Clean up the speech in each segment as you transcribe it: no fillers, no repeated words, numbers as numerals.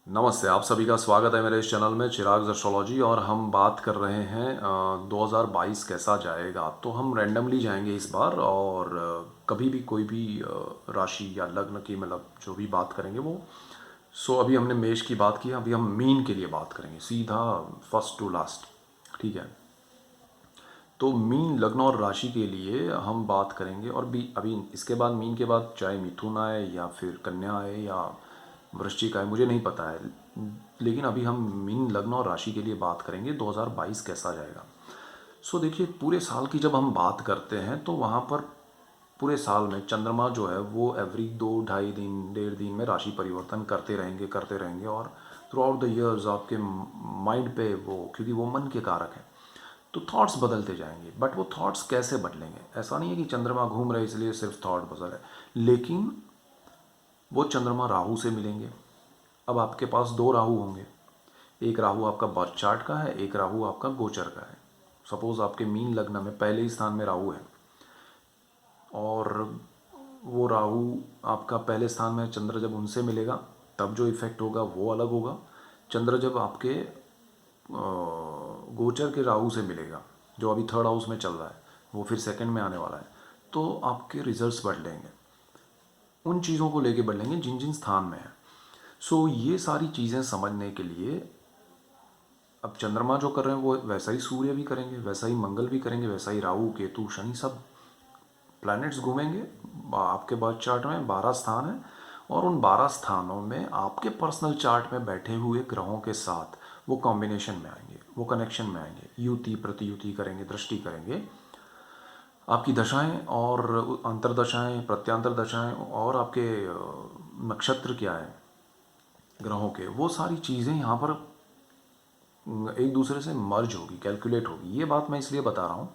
नमस्ते, आप सभी का स्वागत है मेरे इस चैनल में चिराग एस्ट्रोलॉजी। और हम बात कर रहे हैं 2022 कैसा जाएगा। तो हम रैंडमली जाएंगे इस बार, और कभी भी कोई भी राशि या लग्न की मतलब जो भी बात करेंगे वो। अभी हमने मेष की बात की, अभी हम मीन के लिए बात करेंगे सीधा फर्स्ट टू लास्ट। ठीक है, तो मीन लग्न और राशि के लिए हम बात करेंगे। और भी अभी इसके बाद मीन के बाद चाहे मिथुन आए या फिर कन्या आए या वृश्चिक आए, मुझे नहीं पता है, लेकिन अभी हम मीन लग्न और राशि के लिए बात करेंगे 2022 कैसा जाएगा। देखिए, पूरे साल की जब हम बात करते हैं तो वहाँ पर पूरे साल में चंद्रमा जो है वो एवरी 2 ढाई दिन 1.5 दिन में राशि परिवर्तन करते रहेंगे। और थ्रू आउट द ईयर्स आपके माइंड पे वो, क्योंकि वो मन के कारक है, तो थॉट्स बदलते जाएंगे। बट वो थॉट्स कैसे बदलेंगे, ऐसा नहीं है कि चंद्रमा घूम रहे इसलिए सिर्फ थॉट बदल रहे, लेकिन वो चंद्रमा राहु से मिलेंगे। अब आपके पास दो राहु होंगे, एक राहु आपका बर्थ चार्ट का है, एक राहु आपका गोचर का है। सपोज आपके मीन लग्न में पहले ही स्थान में राहु है, और वो राहु आपका पहले स्थान में, चंद्र जब उनसे मिलेगा तब जो इफेक्ट होगा वो अलग होगा। चंद्र जब आपके गोचर के राहु से मिलेगा, जो अभी थर्ड हाउस में चल रहा है, वो फिर सेकंड में आने वाला है, तो आपके रिजल्ट्स बदलेंगे, उन चीज़ों को लेके बदलेंगे जिन जिन स्थान में है। ये सारी चीज़ें समझने के लिए, अब चंद्रमा जो कर रहे हैं वो वैसा ही सूर्य भी करेंगे, वैसा ही मंगल भी करेंगे, वैसा ही राहु केतु शनि सब प्लैनेट्स घूमेंगे। आपके बर्थ चार्ट में 12 स्थान हैं, और उन 12 स्थानों में आपके पर्सनल चार्ट में बैठे हुए ग्रहों के साथ वो कॉम्बिनेशन में आएंगे, वो कनेक्शन में आएंगे, युति प्रतियुति करेंगे, दृष्टि करेंगे। आपकी दशाएं और अंतर्दशाएं, प्रत्यांतर दशाएं, और आपके नक्षत्र क्या है ग्रहों के, वो सारी चीज़ें यहाँ पर एक दूसरे से मर्ज होगी, कैलकुलेट होगी। ये बात मैं इसलिए बता रहा हूँ,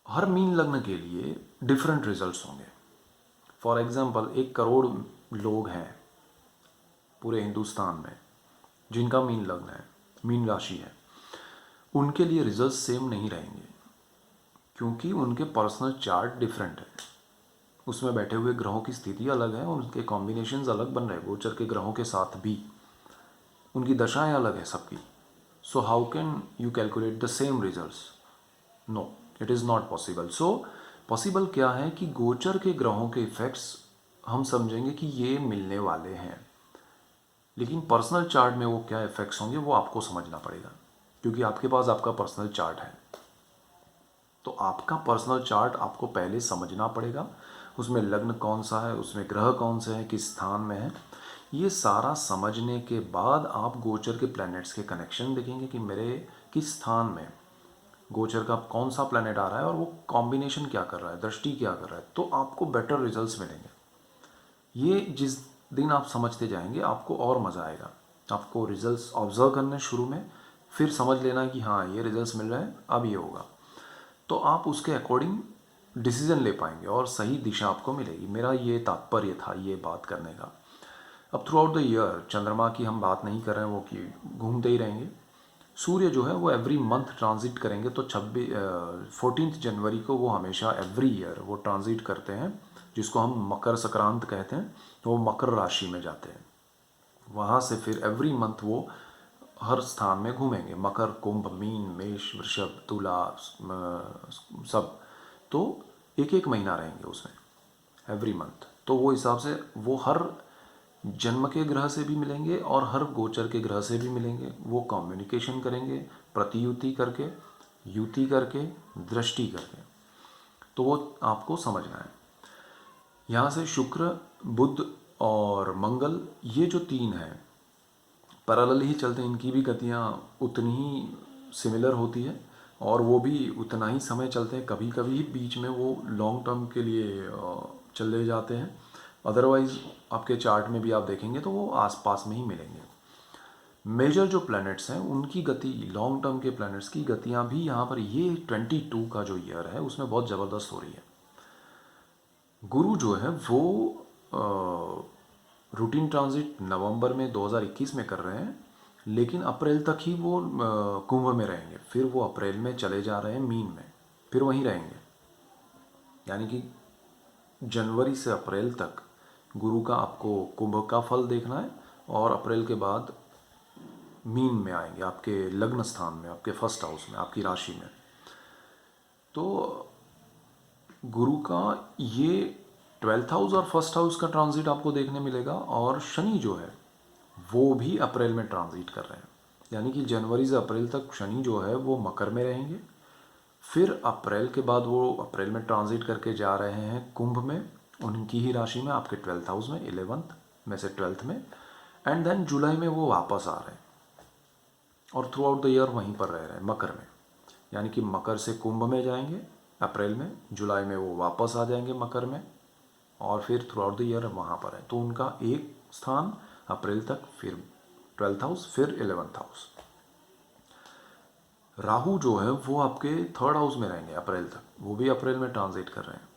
हर मीन लग्न के लिए डिफरेंट रिजल्ट्स होंगे। फॉर एग्जांपल 1 करोड़ लोग हैं पूरे हिंदुस्तान में जिनका मीन लग्न है, मीन राशि है, उनके लिए रिजल्ट्स सेम नहीं रहेंगे, क्योंकि उनके पर्सनल चार्ट डिफरेंट है। उसमें बैठे हुए ग्रहों की स्थिति अलग है और उनके कॉम्बिनेशंस अलग बन रहे हैं, गोचर के ग्रहों के साथ भी उनकी दशाएं अलग है सबकी। How can you calculate the same results? No, it is not possible. Possible क्या है कि गोचर के ग्रहों के इफेक्ट्स हम समझेंगे कि ये मिलने वाले हैं, लेकिन पर्सनल चार्ट में वो क्या इफेक्ट्स होंगे वो आपको समझना पड़ेगा, क्योंकि आपके पास आपका पर्सनल चार्ट है। तो आपका पर्सनल चार्ट आपको पहले समझना पड़ेगा, उसमें लग्न कौन सा है, उसमें ग्रह कौन से हैं, किस स्थान में है। ये सारा समझने के बाद आप गोचर के प्लैनेट्स के कनेक्शन देखेंगे कि मेरे किस स्थान में गोचर का कौन सा प्लैनेट आ रहा है और वो कॉम्बिनेशन क्या कर रहा है, दृष्टि क्या कर रहा है, तो आपको बेटर रिजल्ट्स मिलेंगे। ये जिस दिन आप समझते जाएंगे आपको और मज़ा आएगा। आपको रिजल्ट्स ऑब्जर्व करने शुरू में, फिर समझ लेना कि हाँ ये रिजल्ट्स मिल रहे हैं, अब ये होगा, तो आप उसके अकॉर्डिंग डिसीजन ले पाएंगे और सही दिशा आपको मिलेगी। मेरा ये तात्पर्य था ये बात करने का। अब थ्रू आउट द ईयर चंद्रमा की हम बात नहीं कर रहे हैं, वो कि घूमते ही रहेंगे। सूर्य जो है वो एवरी मंथ ट्रांजिट करेंगे, तो 14 जनवरी को वो हमेशा एवरी ईयर वो ट्रांजिट करते हैं, जिसको हम मकर संक्रांत कहते हैं। तो वो मकर राशि में जाते हैं, वहाँ से फिर एवरी मंथ वो हर स्थान में घूमेंगे, मकर, कुंभ, मीन, मेष, वृषभ, तुला, सब। तो एक एक महीना रहेंगे उसमें एवरी मंथ। तो वो हिसाब से वो हर जन्म के ग्रह से भी मिलेंगे और हर गोचर के ग्रह से भी मिलेंगे। वो कम्युनिकेशन करेंगे प्रतियुति करके, युति करके, दृष्टि करके। तो वो आपको समझना है। यहाँ से शुक्र, बुध और मंगल, ये जो 3 हैं पैरेलल ही चलते हैं, इनकी भी गतियाँ उतनी ही सिमिलर होती है और वो भी उतना ही समय चलते हैं। कभी कभी बीच में वो लॉन्ग टर्म के लिए चले जाते हैं, अदरवाइज आपके चार्ट में भी आप देखेंगे तो वो आसपास में ही मिलेंगे। मेजर जो प्लैनेट्स हैं उनकी गति, लॉन्ग टर्म के प्लैनेट्स की गतियाँ भी यहाँ पर ये 22 का जो ईयर है उसमें बहुत ज़बरदस्त हो रही है। गुरु जो है वो रूटीन ट्रांजिट नवंबर में 2021 में कर रहे हैं, लेकिन अप्रैल तक ही वो कुंभ में रहेंगे, फिर वो अप्रैल में चले जा रहे हैं मीन में, फिर वहीं रहेंगे। यानी कि जनवरी से अप्रैल तक गुरु का आपको कुंभ का फल देखना है, और अप्रैल के बाद मीन में आएंगे, आपके लग्न स्थान में, आपके फर्स्ट हाउस में, आपकी राशि में। तो गुरु का ये 12th हाउस और फर्स्ट हाउस का ट्रांजिट आपको देखने मिलेगा, और शनि जो है वो भी अप्रैल में ट्रांजिट कर रहे हैं, यानी कि जनवरी से अप्रैल तक शनि जो है वो मकर में रहेंगे। फिर अप्रैल के बाद वो अप्रैल में ट्रांजिट करके जा रहे हैं कुंभ में, उनकी ही राशि में, आपके 12th हाउस में, 11th में से 12th में। एंड देन जुलाई में वो वापस आ रहे हैं और थ्रू आउट द ईयर वहीं पर रह रहे हैं मकर में, यानी कि मकर से कुंभ में जाएंगे अप्रैल में, जुलाई में वो वापस आ जाएंगे मकर में, और फिर थ्रू आउट द ईयर वहाँ पर है। तो उनका एक स्थान अप्रैल तक, फिर 12th हाउस, फिर 11th हाउस। राहु जो है वो आपके 3rd हाउस में रहेंगे अप्रैल तक, वो भी अप्रैल में ट्रांजिट कर रहे हैं,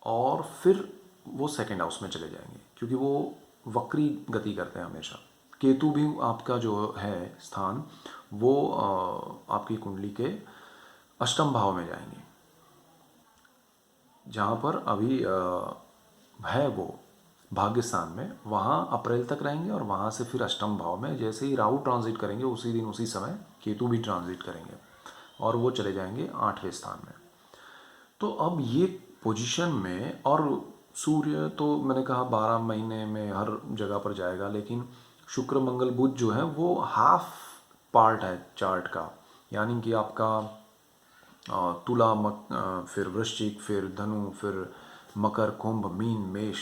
और फिर वो 2nd हाउस में चले जाएंगे, क्योंकि वो वक्री गति करते हैं हमेशा। केतु भी आपका जो है स्थान वो आपकी कुंडली के अष्टम भाव में जाएंगे, जहाँ पर अभी है वो भाग्य स्थान में, वहाँ अप्रैल तक रहेंगे, और वहाँ से फिर अष्टम भाव में जैसे ही राहु ट्रांजिट करेंगे उसी दिन उसी समय केतु भी ट्रांजिट करेंगे, और वो चले जाएंगे 8वें स्थान में। तो अब ये पोजीशन में, और सूर्य तो मैंने कहा 12 महीने में हर जगह पर जाएगा, लेकिन शुक्र मंगल बुध जो है वो हाफ पार्ट है चार्ट का, यानी कि आपका तुला, फिर वृश्चिक, फिर धनु, फिर मकर, कुंभ, मीन, मेष,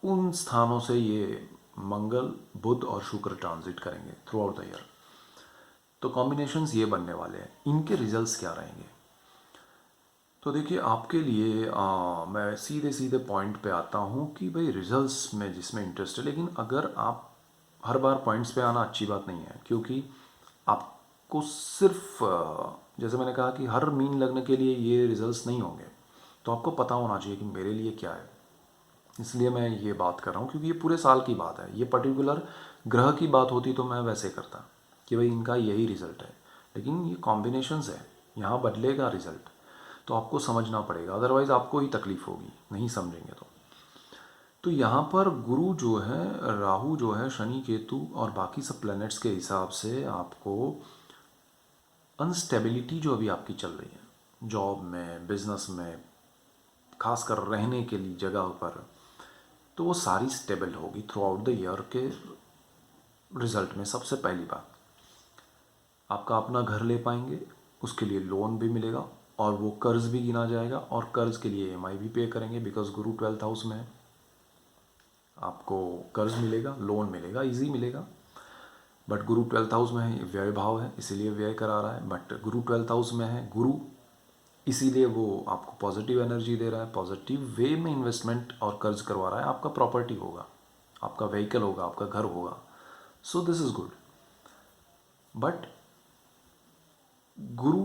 उन स्थानों से ये मंगल, बुध और शुक्र ट्रांजिट करेंगे थ्रू आउट द ईयर। तो कॉम्बिनेशंस ये बनने वाले हैं। इनके रिजल्ट्स क्या रहेंगे? तो देखिए, आपके लिए मैं सीधे सीधे पॉइंट पे आता हूँ कि भाई रिजल्ट्स में जिसमें इंटरेस्ट है, लेकिन अगर आप हर बार पॉइंट्स पे आना अच्छी बात नहीं है, क्योंकि आपको सिर्फ जैसे मैंने कहा कि हर मीन लगने के लिए ये रिजल्ट्स नहीं होंगे, तो आपको पता होना चाहिए कि मेरे लिए क्या है। इसलिए मैं ये बात कर रहा हूँ, क्योंकि ये पूरे साल की बात है। ये पर्टिकुलर ग्रह की बात होती तो मैं वैसे करता कि भाई इनका यही रिजल्ट है, लेकिन ये कॉम्बिनेशंस है, यहाँ बदलेगा रिजल्ट, तो आपको समझना पड़ेगा, अदरवाइज़ आपको ही तकलीफ होगी नहीं समझेंगे तो यहाँ पर गुरु जो है, राहु जो है, शनि, केतु और बाकी सब प्लैनेट्स के हिसाब से आपको अनस्टेबिलिटी जो अभी आपकी चल रही है जॉब में, बिजनेस में, खासकर रहने के लिए जगह पर, तो वो सारी स्टेबल होगी थ्रू आउट द ईयर के रिजल्ट में। सबसे पहली बात, आपका अपना घर ले पाएंगे, उसके लिए लोन भी मिलेगा, और वो कर्ज भी गिना जाएगा, और कर्ज के लिए EMI भी पे करेंगे, बिकॉज गुरु 12th हाउस में है। आपको कर्ज मिलेगा, लोन मिलेगा, इजी मिलेगा, बट गुरु 12th हाउस में है, व्यय भाव है, इसीलिए व्यय करा रहा है। बट गुरु 12th हाउस में है गुरु, इसीलिए वो आपको पॉजिटिव एनर्जी दे रहा है, पॉजिटिव वे में इन्वेस्टमेंट और कर्ज करवा रहा है। आपका प्रॉपर्टी होगा, आपका व्हीकल होगा, आपका घर होगा, so this is good. But गुरु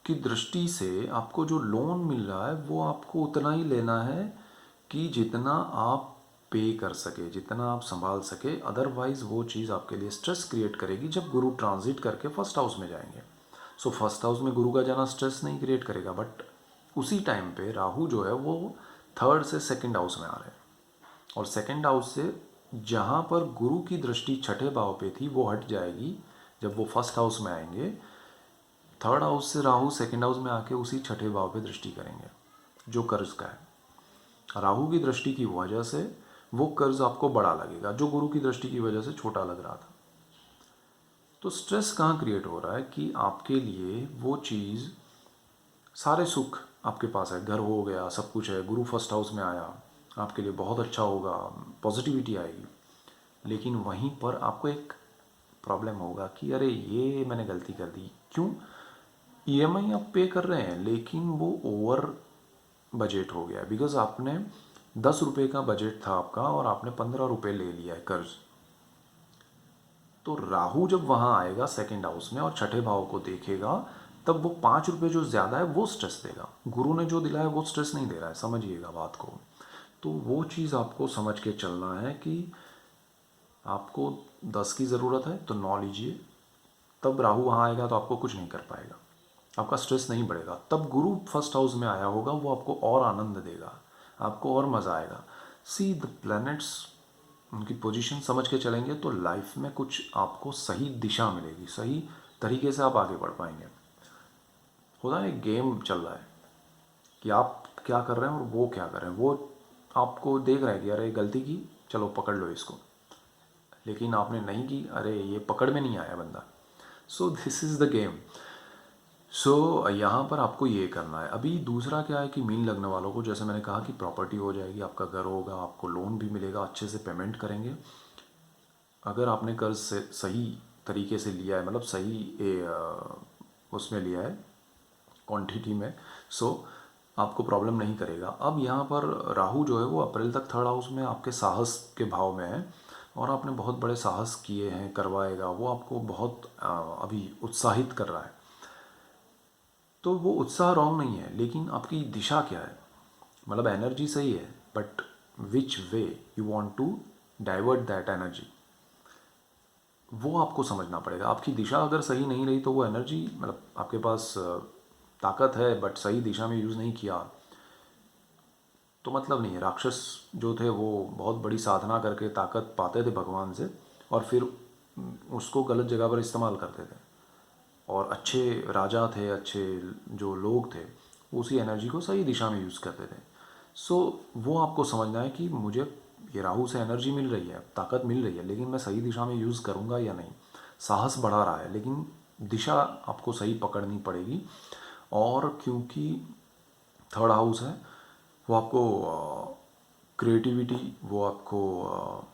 की दृष्टि से आपको जो लोन मिल रहा है वो आपको उतना ही लेना है कि जितना आप पे कर सके, जितना आप संभाल सके, अदरवाइज वो चीज़ आपके लिए स्ट्रेस क्रिएट करेगी जब गुरु ट्रांजिट करके फर्स्ट हाउस में जाएंगे। सो फर्स्ट हाउस में गुरु का जाना स्ट्रेस नहीं क्रिएट करेगा, बट उसी टाइम पे राहु जो है वो 3rd से 2nd हाउस में आ रहे हैं, और 2nd हाउस से जहाँ पर गुरु की दृष्टि 6ठे भाव पे थी वो हट जाएगी जब वो फर्स्ट हाउस में आएंगे। 3rd हाउस से राहु 2nd हाउस में आके उसी 6ठे भाव पे दृष्टि करेंगे जो कर्ज का है। राहु की दृष्टि की वजह से वो कर्ज आपको बड़ा लगेगा, जो गुरु की दृष्टि की वजह से छोटा लग रहा था। तो स्ट्रेस कहाँ क्रिएट हो रहा है कि आपके लिए वो चीज़, सारे सुख आपके पास है, घर हो गया, सब कुछ है, गुरु फर्स्ट हाउस में आया, आपके लिए बहुत अच्छा होगा, पॉजिटिविटी आएगी, लेकिन वहीं पर आपको एक प्रॉब्लम होगा कि अरे ये मैंने गलती कर दी। क्यों? EMI आप पे कर रहे हैं, लेकिन वो ओवर बजट हो गया, बिकॉज आपने 10 रुपये का बजट था आपका और आपने 15 रुपये ले लिया है कर्ज। तो राहु जब वहाँ आएगा 2nd हाउस में और 6ठे भाव को देखेगा, तब वो 5 रुपये जो ज़्यादा है वो स्ट्रेस देगा। गुरु ने जो दिलाया वो स्ट्रेस नहीं दे रहा है, समझिएगा बात को। तो वो चीज़ आपको समझ के चलना है कि आपको 10 की ज़रूरत है तो 9 लीजिए, तब राहु वहाँ आएगा तो आपको कुछ नहीं कर पाएगा, आपका स्ट्रेस नहीं बढ़ेगा। तब गुरु फर्स्ट हाउस में आया होगा, वो आपको और आनंद देगा, आपको और मज़ा आएगा। सी द प्लैनेट्स उनकी पोजीशन समझ के चलेंगे तो लाइफ में कुछ आपको सही दिशा मिलेगी, सही तरीके से आप आगे बढ़ पाएंगे। होता है एक गेम चल रहा है कि आप क्या कर रहे हैं और वो क्या कर रहे हैं, वो आपको देख रहा है कि अरे गलती की, चलो पकड़ लो इसको, लेकिन आपने नहीं की, अरे ये पकड़ में नहीं आया बंदा। So this is the game. So यहाँ पर आपको ये करना है। अभी दूसरा क्या है कि मीन लगने वालों को, जैसे मैंने कहा कि प्रॉपर्टी हो जाएगी, आपका घर होगा, आपको लोन भी मिलेगा, अच्छे से पेमेंट करेंगे। अगर आपने कर्ज से सही तरीके से लिया है, मतलब सही उसमें लिया है क्वांटिटी में, सो आपको प्रॉब्लम नहीं करेगा। अब यहाँ पर राहु जो है वो अप्रैल तक थर्ड हाउस में आपके साहस के भाव में है, और आपने बहुत बड़े साहस किए हैं, करवाएगा, वो आपको बहुत अभी उत्साहित कर रहा है। तो वो उत्साह रॉन्ग नहीं है, लेकिन आपकी दिशा क्या है, मतलब एनर्जी सही है, but which way you want to divert that energy, वो आपको समझना पड़ेगा। आपकी दिशा अगर सही नहीं रही तो वो एनर्जी, मतलब आपके पास ताकत है बट सही दिशा में यूज़ नहीं किया तो मतलब नहीं है। राक्षस जो थे वो बहुत बड़ी साधना करके ताकत पाते थे भगवान से, और फिर उसको गलत जगह पर इस्तेमाल करते थे। और अच्छे राजा थे, अच्छे जो लोग थे, उसी एनर्जी को सही दिशा में यूज़ करते थे। सो वो आपको समझना है कि मुझे ये राहु से एनर्जी मिल रही है, ताकत मिल रही है, लेकिन मैं सही दिशा में यूज़ करूँगा या नहीं। साहस बढ़ा रहा है, लेकिन दिशा आपको सही पकड़नी पड़ेगी। और क्योंकि थर्ड हाउस है, वो आपको क्रिएटिविटी, वो आपको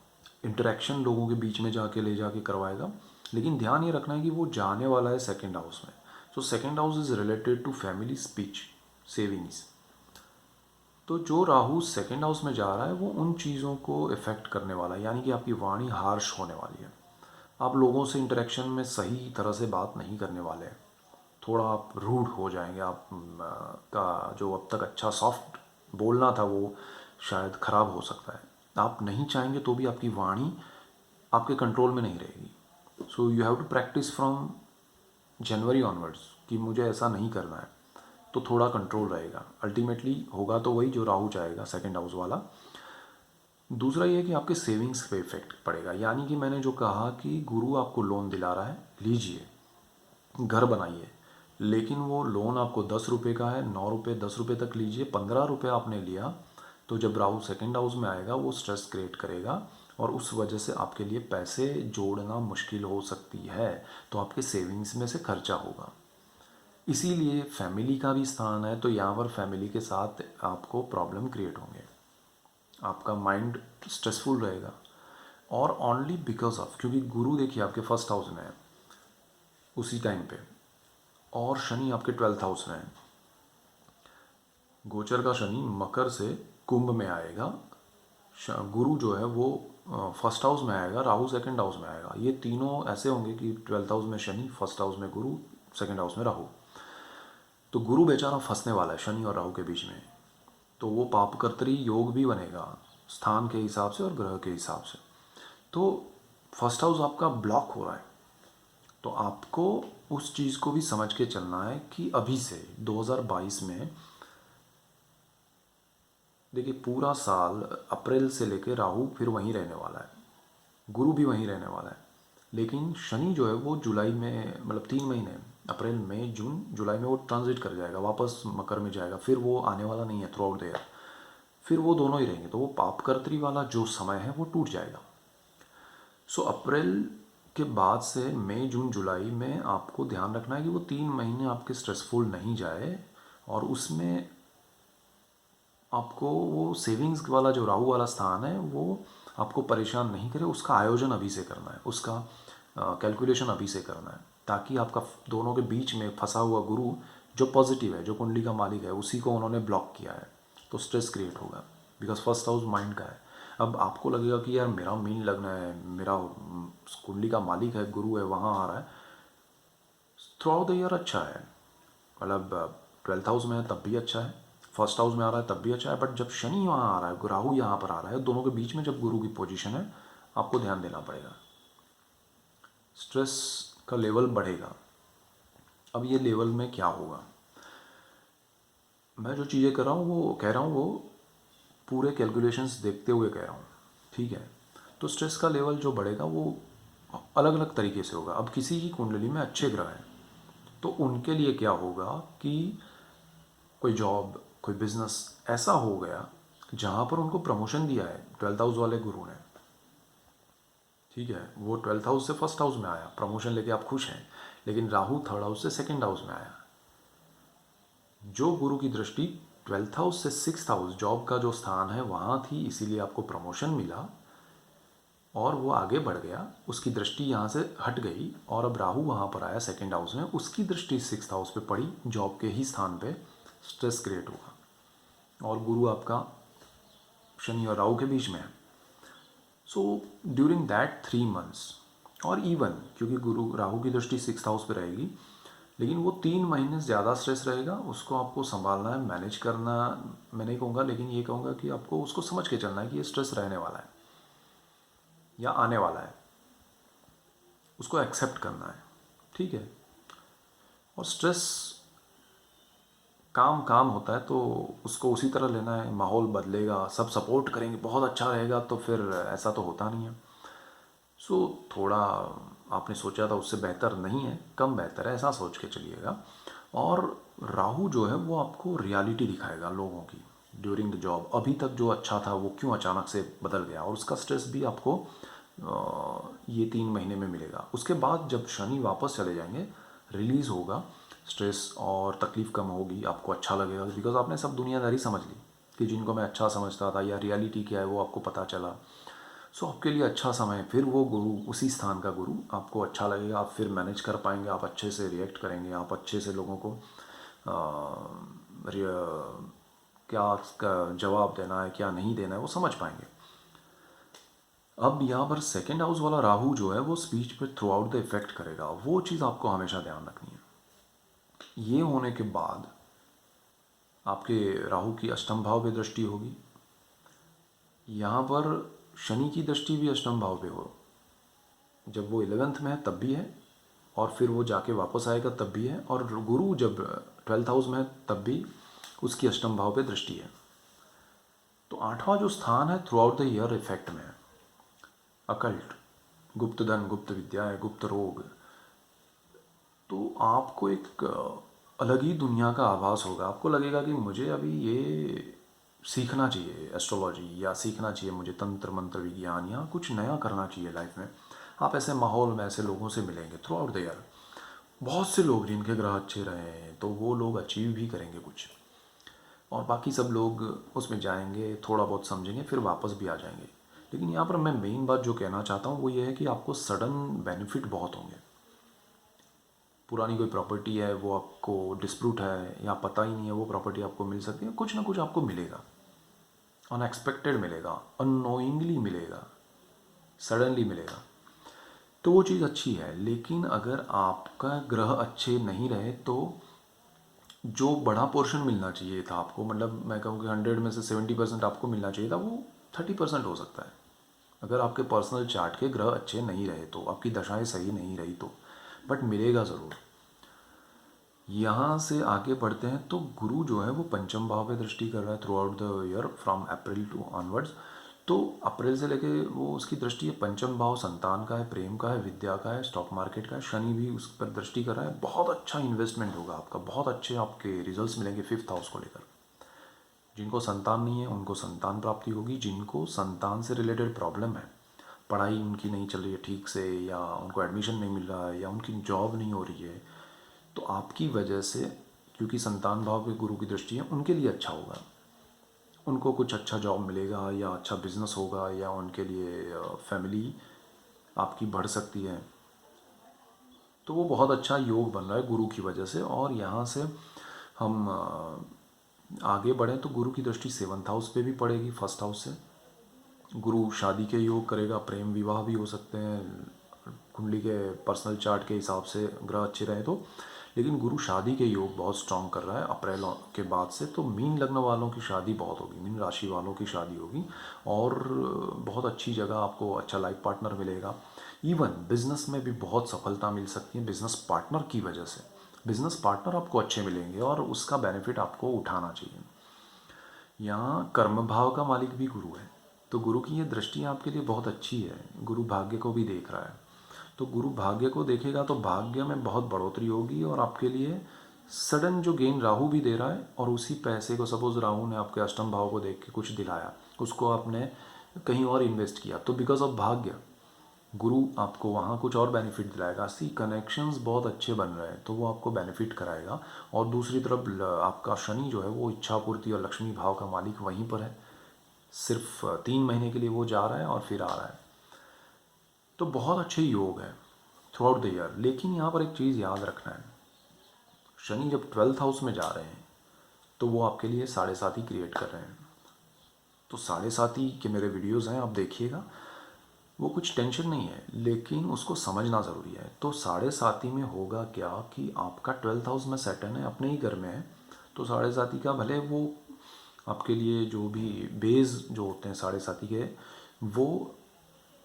इंटरेक्शन लोगों के बीच में जाके ले जाके करवाएगा। लेकिन ध्यान ये रखना है कि वो जाने वाला है सेकंड हाउस में। So second house is related to family, speech, savings. तो जो राहु सेकंड हाउस में जा रहा है वो उन चीज़ों को इफ़ेक्ट करने वाला है, यानी कि आपकी वाणी हार्श होने वाली है। आप लोगों से इंटरेक्शन में सही तरह से बात नहीं करने वाले हैं, थोड़ा आप रूड हो जाएंगे। आप का जो अब तक अच्छा सॉफ्ट बोलना था वो शायद ख़राब हो सकता है। आप नहीं चाहेंगे तो भी आपकी वाणी आपके कंट्रोल में नहीं रहेगी। So you have to practise from January onwards कि मुझे ऐसा नहीं करना है, तो थोड़ा कंट्रोल रहेगा। अल्टीमेटली होगा तो वही जो राहु चाहेगा, सेकंड हाउस वाला। दूसरा ये है कि आपके सेविंग्स पे इफेक्ट पड़ेगा, यानी कि मैंने जो कहा कि गुरु आपको लोन दिला रहा है, लीजिए, घर बनाइए, लेकिन वो लोन आपको 10 रुपये का है, 9 रुपये, 10 रुपये तक लीजिए। 15 रुपये आपने लिया तो जब राहु सेकंड हाउस में आएगा वो स्ट्रेस क्रिएट करेगा, और उस वजह से आपके लिए पैसे जोड़ना मुश्किल हो सकती है। तो आपके सेविंग्स में से खर्चा होगा। इसीलिए फैमिली का भी स्थान है, तो यहाँ पर फैमिली के साथ आपको प्रॉब्लम क्रिएट होंगे, आपका माइंड स्ट्रेसफुल रहेगा। और ओनली बिकॉज ऑफ, क्योंकि गुरु देखिए आपके फर्स्ट हाउस में है उसी टाइम पे, और शनि आपके 12th हाउस में है। गोचर का शनि मकर से कुंभ में आएगा, गुरु जो है वो फर्स्ट हाउस में आएगा, राहु सेकंड हाउस में आएगा। ये तीनों ऐसे होंगे कि 12th हाउस में शनि, फर्स्ट हाउस में गुरु, सेकंड हाउस में राहु। तो गुरु बेचारा फंसने वाला है शनि और राहु के बीच में, तो वो पापकर्तरी योग भी बनेगा स्थान के हिसाब से और ग्रह के हिसाब से। तो फर्स्ट हाउस आपका ब्लॉक हो रहा है, तो आपको उस चीज़ को भी समझ के चलना है कि अभी से 2022 में देखिए पूरा साल अप्रैल से लेकर राहु फिर वहीं रहने वाला है, गुरु भी वहीं रहने वाला है, लेकिन शनि जो है वो जुलाई में, मतलब 3 महीने, अप्रैल मई जून जुलाई में वो ट्रांजिट कर जाएगा, वापस मकर में जाएगा, फिर वो आने वाला नहीं है थ्रू आउट द ईयर, फिर वो दोनों ही रहेंगे। तो वो पापकर्त्री वाला जो समय है वो टूट जाएगा। सो अप्रैल के बाद से मई जून जुलाई में आपको ध्यान रखना है कि वो 3 महीने आपके स्ट्रेसफुल नहीं जाए, और उसमें आपको वो सेविंग्स वाला जो राहु वाला स्थान है वो आपको परेशान नहीं करे। उसका आयोजन अभी से करना है, उसका कैलकुलेशन अभी से करना है, ताकि आपका दोनों के बीच में फंसा हुआ गुरु जो पॉजिटिव है, जो कुंडली का मालिक है, उसी को उन्होंने ब्लॉक किया है, तो स्ट्रेस क्रिएट होगा। बिकॉज फर्स्ट हाउस माइंड का है। अब आपको लगेगा कि यार मेरा मीन लगना है, मेरा कुंडली का मालिक है, गुरु है, वहाँ आ रहा है, थ्रू आउट द ईयर अच्छा है, मतलब 12th हाउस में है तब भी अच्छा है, फर्स्ट हाउस में आ रहा है तब भी अच्छा है, बट जब शनि वहाँ आ रहा है, राहु यहाँ पर आ रहा है, दोनों के बीच में जब गुरु की पोजीशन है, आपको ध्यान देना पड़ेगा, स्ट्रेस का लेवल बढ़ेगा। अब ये लेवल में क्या होगा, मैं जो चीज़ें कर रहा हूँ वो कह रहा हूँ, वो पूरे कैलकुलेशंस देखते हुए कह रहा हूँ, ठीक है। तो स्ट्रेस का लेवल जो बढ़ेगा वो अलग अलग तरीके से होगा। अब किसी की कुंडली में अच्छे ग्रह हैं तो उनके लिए क्या होगा कि कोई जॉब, कोई बिजनेस ऐसा हो गया जहाँ पर उनको प्रमोशन दिया है 12th हाउस वाले गुरु ने, ठीक है, वो 12th हाउस से फर्स्ट हाउस में आया, प्रमोशन लेके आप खुश हैं, लेकिन राहु 3rd हाउस से 2nd हाउस में आया। जो गुरु की दृष्टि 12th हाउस से 6th हाउस, जॉब का जो स्थान है वहाँ थी, इसीलिए आपको प्रमोशन मिला और वो आगे बढ़ गया, उसकी दृष्टि यहाँ से हट गई और अब राहु वहाँ पर आया 2nd हाउस में, उसकी दृष्टि 6th हाउस पे पड़ी, जॉब के ही स्थान पे स्ट्रेस क्रिएट हुआ और गुरु आपका शनि और राहु के बीच में है। सो ड्यूरिंग दैट 3 months और इवन क्योंकि गुरु राहु की दृष्टि 6th हाउस पे रहेगी, लेकिन वो 3 महीने ज़्यादा स्ट्रेस रहेगा, उसको आपको संभालना है, मैनेज करना। मैं नहीं कहूँगा, लेकिन ये कहूँगा कि आपको उसको समझ के चलना है कि ये स्ट्रेस रहने वाला है या आने वाला है, उसको एक्सेप्ट करना है, ठीक है। और स्ट्रेस काम काम होता है तो उसको उसी तरह लेना है। माहौल बदलेगा, सब सपोर्ट करेंगे, बहुत अच्छा रहेगा, तो फिर ऐसा तो होता नहीं है। सो थोड़ा आपने सोचा था उससे बेहतर नहीं है, कम बेहतर है, ऐसा सोच के चलिएगा। और राहु जो है वो आपको रियलिटी दिखाएगा लोगों की ड्यूरिंग द जॉब। अभी तक जो अच्छा था वो क्यों अचानक से बदल गया, और उसका स्ट्रेस भी आपको ये 3 महीने में मिलेगा। उसके बाद जब शनि वापस चले जाएंगे, रिलीज़ होगा स्ट्रेस और तकलीफ़ कम होगी, आपको अच्छा लगेगा, बिकॉज आपने सब दुनियादारी समझ ली कि जिनको मैं अच्छा समझता था या रियलिटी क्या है वो आपको पता चला। सो आपके लिए अच्छा समय, फिर वो गुरु, उसी स्थान का गुरु आपको अच्छा लगेगा, आप फिर मैनेज कर पाएंगे, आप अच्छे से रिएक्ट करेंगे, आप अच्छे से लोगों को क्या जवाब देना है, क्या नहीं देना है, वो समझ पाएंगे। अब यहाँ पर 2nd हाउस वाला राहु जो है वो स्पीच पे थ्रू आउट द इफेक्ट करेगा, वो चीज़ आपको हमेशा ध्यान रखनी है। ये होने के बाद आपके राहु की अष्टम भाव पे दृष्टि होगी, यहाँ पर शनि की दृष्टि भी अष्टम भाव पे हो, जब वो 11th में है तब भी है, और फिर वो जाके वापस आएगा तब भी है, और गुरु जब 12th हाउस में है तब भी उसकी अष्टम भाव पे दृष्टि है। तो 8वां जो स्थान है throughout the year effect में है। अकल्ट, गुप्त धन, गुप्त विद्या, गुप्त रोग, तो आपको एक अलग ही दुनिया का आभास होगा। आपको लगेगा कि मुझे अभी ये सीखना चाहिए एस्ट्रोलॉजी, या सीखना चाहिए मुझे तंत्र मंत्र विज्ञान, या कुछ नया करना चाहिए लाइफ में। आप ऐसे माहौल में ऐसे लोगों से मिलेंगे थ्रू आउट द ईयर। बहुत से लोग जिनके ग्रह अच्छे रहे हैं तो वो लोग अचीव भी करेंगे कुछ, और बाकी सब लोग उसमें जाएंगे, थोड़ा बहुत समझेंगे, फिर वापस भी आ जाएंगे। लेकिन यहाँ पर मैं मेन बात जो कहना चाहता हूँ वो ये है कि आपको सडन बेनिफिट बहुत होंगे। पुरानी कोई प्रॉपर्टी है वो आपको डिस्प्यूट है या पता ही नहीं है, वो प्रॉपर्टी आपको मिल सकती है, कुछ ना कुछ आपको मिलेगा, अनएक्सपेक्टेड मिलेगा, अननोइंगली मिलेगा, सडनली मिलेगा, तो वो चीज़ अच्छी है। लेकिन अगर आपका ग्रह अच्छे नहीं रहे तो जो बड़ा पोर्शन मिलना चाहिए था आपको, मतलब मैं कहूँ कि 100 में से 70% आपको मिलना चाहिए था, वो 30% हो सकता है। अगर आपके पर्सनल चार्ट के ग्रह अच्छे नहीं रहे तो, आपकी दशाएं सही नहीं रही तो, बट मिलेगा ज़रूर। यहाँ से आगे बढ़ते हैं तो गुरु जो है वो पंचम भाव पे दृष्टि कर रहा है throughout the year from April to onwards. तो अप्रैल से लेके वो उसकी दृष्टि है, पंचम भाव संतान का है, प्रेम का है, विद्या का है, स्टॉक मार्केट का है। शनि भी उस पर दृष्टि कर रहा है। बहुत अच्छा इन्वेस्टमेंट होगा आपका, बहुत अच्छे आपके रिजल्ट्स मिलेंगे 5th हाउस को लेकर। जिनको संतान नहीं है उनको संतान प्राप्ति होगी, जिनको संतान से रिलेटेड प्रॉब्लम है, पढ़ाई उनकी नहीं चल रही है ठीक से, या उनको एडमिशन नहीं मिल रहा है, या उनकी जॉब नहीं हो रही है, तो आपकी वजह से, क्योंकि संतान भाव पे गुरु की दृष्टि है, उनके लिए अच्छा होगा। उनको कुछ अच्छा जॉब मिलेगा, या अच्छा बिजनेस होगा, या उनके लिए फैमिली आपकी बढ़ सकती है। तो वो बहुत अच्छा योग बन रहा है गुरु की वजह से। और यहाँ से हम आगे बढ़ें तो गुरु की दृष्टि 7th हाउस पे भी पड़ेगी, 1st हाउस से। गुरु शादी के योग करेगा, प्रेम विवाह भी हो सकते हैं कुंडली के पर्सनल चार्ट के हिसाब से, ग्रह अच्छे रहे तो। लेकिन गुरु शादी के योग बहुत स्ट्रांग कर रहा है अप्रैल के बाद से। तो मीन लग्न वालों की शादी बहुत होगी, मीन राशि वालों की शादी होगी, और बहुत अच्छी जगह आपको अच्छा लाइफ पार्टनर मिलेगा। इवन बिजनेस में भी बहुत सफलता मिल सकती है बिजनेस पार्टनर की वजह से। बिजनेस पार्टनर आपको अच्छे मिलेंगे और उसका बेनिफिट आपको उठाना चाहिए। यहाँ कर्म भाव का मालिक भी गुरु है, तो गुरु की ये दृष्टि आपके लिए बहुत अच्छी है। गुरु भाग्य को भी देख रहा है, तो गुरु भाग्य को देखेगा तो भाग्य में बहुत बढ़ोतरी होगी और आपके लिए सडन जो गेन राहु भी दे रहा है, और उसी पैसे को सपोज राहु ने आपके अष्टम भाव को देख के कुछ दिलाया, उसको आपने कहीं और इन्वेस्ट किया, तो बिकॉज ऑफ भाग्य गुरु आपको वहाँ कुछ और बेनिफिट दिलाएगा। सी कनेक्शंस बहुत अच्छे बन रहे हैं, तो वो आपको बेनिफिट कराएगा। और दूसरी तरफ आपका शनि जो है वो इच्छा पूर्ति और लक्ष्मी भाव का मालिक वहीं पर है, सिर्फ 3 महीने के लिए वो जा रहा है और फिर आ रहा है। तो बहुत अच्छे योग है थ्रू आउट द ईयर। लेकिन यहाँ पर एक चीज़ याद रखना है, शनि जब 12th हाउस में जा रहे हैं तो वो आपके लिए 7.5 क्रिएट कर रहे हैं। तो 7.5 के मेरे वीडियोज़ हैं, आप देखिएगा, वो कुछ टेंशन नहीं है, लेकिन उसको समझना ज़रूरी है। तो 7.5 में होगा क्या कि आपका 12th हाउस में सैटर्न है, अपने ही घर में है, तो 7.5 का भले वो आपके लिए जो भी बेस जो होते हैं 7.5 के, वो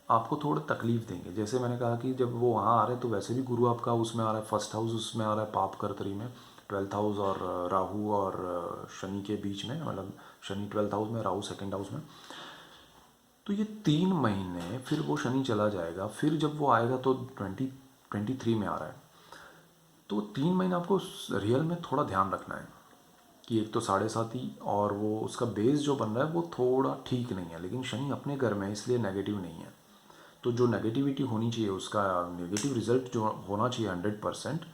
आपको थोड़ा तकलीफ देंगे। जैसे मैंने कहा कि जब वो वहाँ आ रहे हैं तो वैसे भी गुरु आपका उसमें आ रहा है, फर्स्ट हाउस उसमें आ रहा है, पाप कर्तरी में 12th हाउस, और राहु और शनि के बीच में, मतलब शनि 12th हाउस में, राहु 2nd हाउस में। तो ये 3 महीने फिर वो शनि चला जाएगा, फिर जब वो आएगा तो 2023 में आ रहा है। तो 3 महीने आपको रियल में थोड़ा ध्यान रखना है कि एक तो 7.5 और वो उसका बेस जो बन रहा है वो थोड़ा ठीक नहीं है, लेकिन शनि अपने घर में है इसलिए नेगेटिव नहीं है। तो जो नेगेटिविटी होनी चाहिए, उसका नेगेटिव रिजल्ट जो होना चाहिए 100%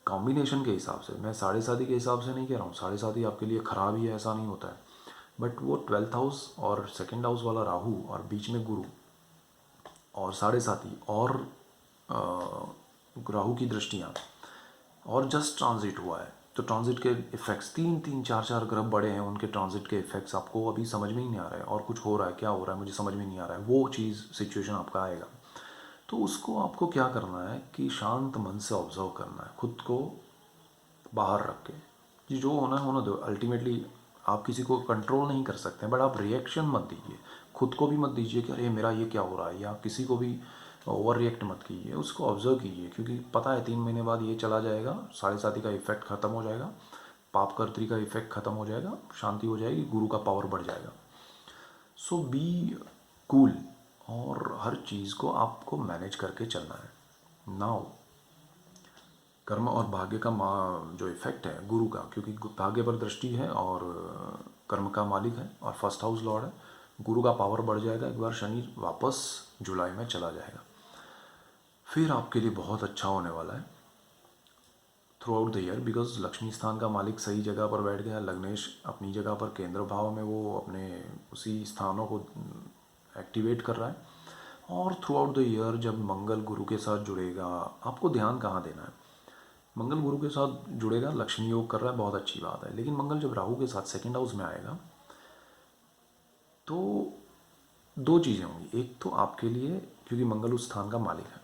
कॉम्बिनेशन के हिसाब से, मैं 7.5 के हिसाब से नहीं कह रहा हूँ, 7.5 आपके लिए ख़राब ही है ऐसा नहीं होता है, बट वो 12th हाउस और 2nd हाउस वाला राहु और बीच में गुरु और 7.5 और राहु की दृष्टियाँ और जस्ट ट्रांजिट हुआ है, तो ट्रांजिट के इफ़ेक्ट्स 3-3, 4-4 ग्रह बड़े हैं, उनके ट्रांजिट के इफ़ेक्ट्स आपको अभी समझ में ही नहीं आ रहा है, और कुछ हो रहा है, क्या हो रहा है मुझे समझ में नहीं आ रहा है, वो चीज़ सिचुएशन आपका आएगा। तो उसको आपको क्या करना है कि शांत मन से ऑब्जर्व करना है, खुद को बाहर रख के कि जो होना है होना दो। अल्टीमेटली आप किसी को कंट्रोल नहीं कर सकते, बट आप रिएक्शन मत दीजिए, खुद को भी मत दीजिए कि अरे मेरा ये क्या हो रहा है, या किसी को भी ओवर रिएक्ट मत कीजिए, उसको ऑब्जर्व कीजिए, क्योंकि पता है 3 महीने बाद ये चला जाएगा, 7.5 का इफेक्ट ख़त्म हो जाएगा, पाप कर्त्री का इफेक्ट ख़त्म हो जाएगा, शांति हो जाएगी, गुरु का पावर बढ़ जाएगा। सो बी कूल, और हर चीज़ को आपको मैनेज करके चलना है। नाउ कर्म और भाग्य का जो इफेक्ट है गुरु का, क्योंकि भाग्य पर दृष्टि है और कर्म का मालिक है और फर्स्ट हाउस लॉर्ड है, गुरु का पावर बढ़ जाएगा एक बार शनि वापस जुलाई में चला जाएगा, फिर आपके लिए बहुत अच्छा होने वाला है throughout the year. Because Lakshmi स्थान का मालिक सही जगह पर बैठ गया, लग्नेश अपनी जगह पर केंद्र भाव में वो अपने उसी स्थानों को एक्टिवेट कर रहा है, और थ्रू आउट द ईयर जब मंगल गुरु के साथ जुड़ेगा, आपको ध्यान कहाँ देना है, मंगल गुरु के साथ जुड़ेगा, लक्ष्मी योग कर रहा है, बहुत अच्छी बात है, लेकिन मंगल जब राहु के साथ 2nd हाउस में आएगा तो 2 चीज़ें होंगी। एक तो आपके लिए, क्योंकि मंगल उस स्थान का मालिक है,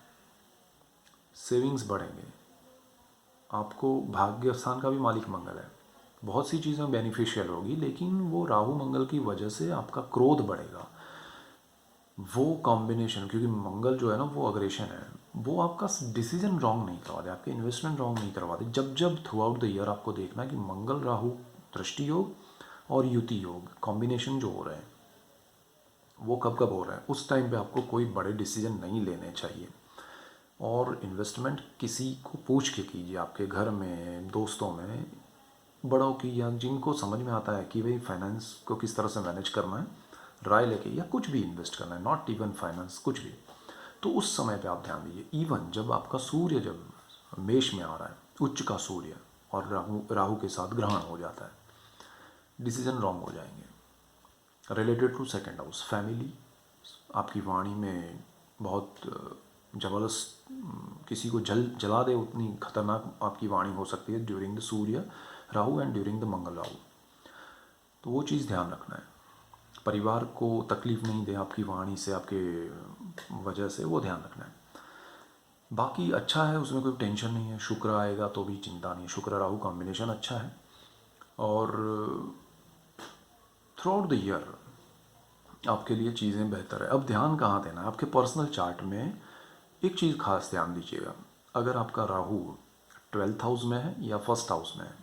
सेविंग्स बढ़ेंगे, आपको भाग्य स्थान का भी मालिक मंगल है, बहुत सी चीज़ें बेनिफिशियल होगी, लेकिन वो राहु मंगल की वजह से आपका क्रोध बढ़ेगा, वो कॉम्बिनेशन, क्योंकि मंगल जो है ना वो अग्रेशन है, वो आपका डिसीजन रॉन्ग नहीं करवा दे, आपके इन्वेस्टमेंट रॉन्ग नहीं करवा दे। जब जब थ्रू आउट द ईयर आपको देखना है कि मंगल राहु दृष्टि योग और युति योग कॉम्बिनेशन जो हो रहे हैं वो कब कब हो रहा है, उस टाइम पे आपको कोई बड़े डिसीजन नहीं लेने चाहिए, और इन्वेस्टमेंट किसी को पूछ के कीजिए, आपके घर में, दोस्तों में, बड़ों की, या जिनको समझ में आता है कि भाई फाइनेंस को किस तरह से मैनेज करना है, राय लेके, या कुछ भी इन्वेस्ट करना है, नॉट इवन फाइनेंस, कुछ भी, तो उस समय पे आप ध्यान दीजिए। इवन जब आपका सूर्य जब मेष में आ रहा है, उच्च का सूर्य, और राहु के साथ ग्रहण हो जाता है, डिसीजन रॉन्ग हो जाएंगे। Related to 2nd house, family, आपकी वाणी में बहुत ज़बरदस्त, किसी को जला दे उतनी खतरनाक आपकी वाणी हो सकती है during the Surya Rahu and during the Mangal Rahu, तो वो चीज़ ध्यान रखना है। परिवार को तकलीफ़ नहीं दे आपकी वाणी से, आपके वजह से, वो ध्यान रखना है। बाकी अच्छा है, उसमें कोई टेंशन नहीं है, शुक्र आएगा तो भी चिंता नहीं है, शुक्र राहु कॉम्बिनेशन अच्छा है, और थ्रू आउट द ईयर आपके लिए चीज़ें बेहतर है। अब ध्यान कहाँ देना है, आपके पर्सनल चार्ट में एक चीज़ खास ध्यान दीजिएगा, अगर आपका राहु 12th हाउस में है या 1st हाउस में है,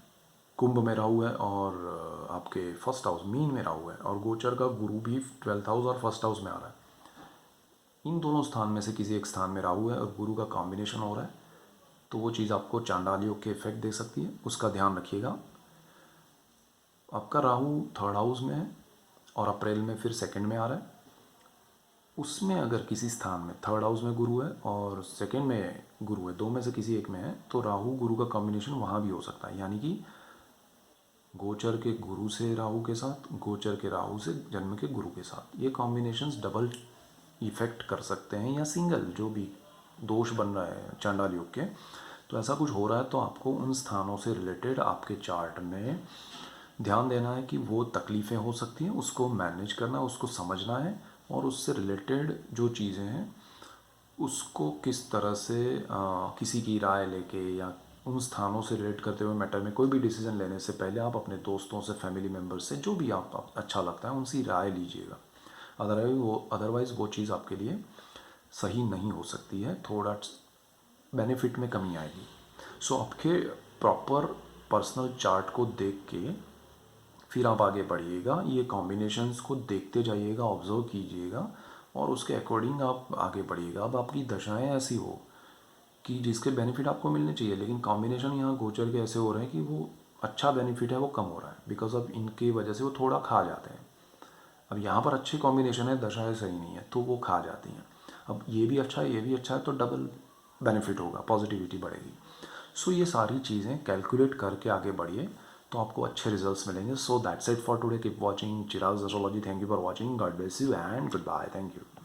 कुंभ में राहु है और आपके फर्स्ट हाउस मीन में राहु है, और गोचर का गुरु भी 12th हाउस और फर्स्ट हाउस में आ रहा है। इन दोनों स्थान में से किसी एक स्थान में राहु है और गुरु का कॉम्बिनेशन हो रहा है, तो वो चीज़ आपको चांडाल योग के इफेक्ट दे सकती है, उसका ध्यान रखिएगा। आपका राहु 3rd हाउस में है और अप्रैल में फिर 2nd में आ रहा है। उसमें अगर किसी स्थान में 3rd हाउस में गुरु है और 2nd में गुरु है, दो में से किसी एक में है, तो राहु गुरु का कॉम्बिनेशन वहाँ भी हो सकता है। यानी कि गोचर के गुरु से राहु के साथ, गोचर के राहु से जन्म के गुरु के साथ, ये कॉम्बिनेशंस डबल इफेक्ट कर सकते हैं, या सिंगल जो भी दोष बन रहा है चांडाल योग के। तो ऐसा कुछ हो रहा है तो आपको उन स्थानों से रिलेटेड आपके चार्ट में ध्यान देना है कि वो तकलीफ़ें हो सकती हैं, उसको मैनेज करना, उसको समझना है, और उससे रिलेटेड जो चीज़ें हैं उसको किस तरह से किसी की राय लेके या उन स्थानों से रिलेट करते हुए मैटर में कोई भी डिसीजन लेने से पहले आप अपने दोस्तों से, फैमिली मेम्बर से, जो भी आप अच्छा लगता है उनसे राय लीजिएगा। अदरवाइज़ वो चीज़ आपके लिए सही नहीं हो सकती है, थोड़ा बेनिफिट में कमी आएगी। सो आपके प्रॉपर पर्सनल चार्ट को देख के फिर आप आगे बढ़िएगा, ये कॉम्बिनेशंस को देखते जाइएगा, ऑब्जर्व कीजिएगा और उसके अकॉर्डिंग आप आगे बढ़िएगा। अब आपकी दशाएं ऐसी हो कि जिसके बेनिफिट आपको मिलने चाहिए, लेकिन कॉम्बिनेशन यहाँ गोचर के ऐसे हो रहे हैं कि वो अच्छा बेनिफिट है वो कम हो रहा है, बिकॉज ऑफ इनकी वजह से वो थोड़ा खा जाते हैं। अब यहाँ पर अच्छे कॉम्बिनेशन है, दशाएं सही नहीं है तो वो खा जाती हैं। अब ये भी अच्छा है, ये भी अच्छा है, तो डबल बेनिफिट होगा, पॉजिटिविटी बढ़ेगी। सो ये सारी चीज़ें कैलकुलेट करके आगे बढ़िए तो आपको अच्छे रिजल्ट्स मिलेंगे। So that's it for today. Keep watching Chirag astrology. Thank you for watching. God bless you and goodbye. Thank you.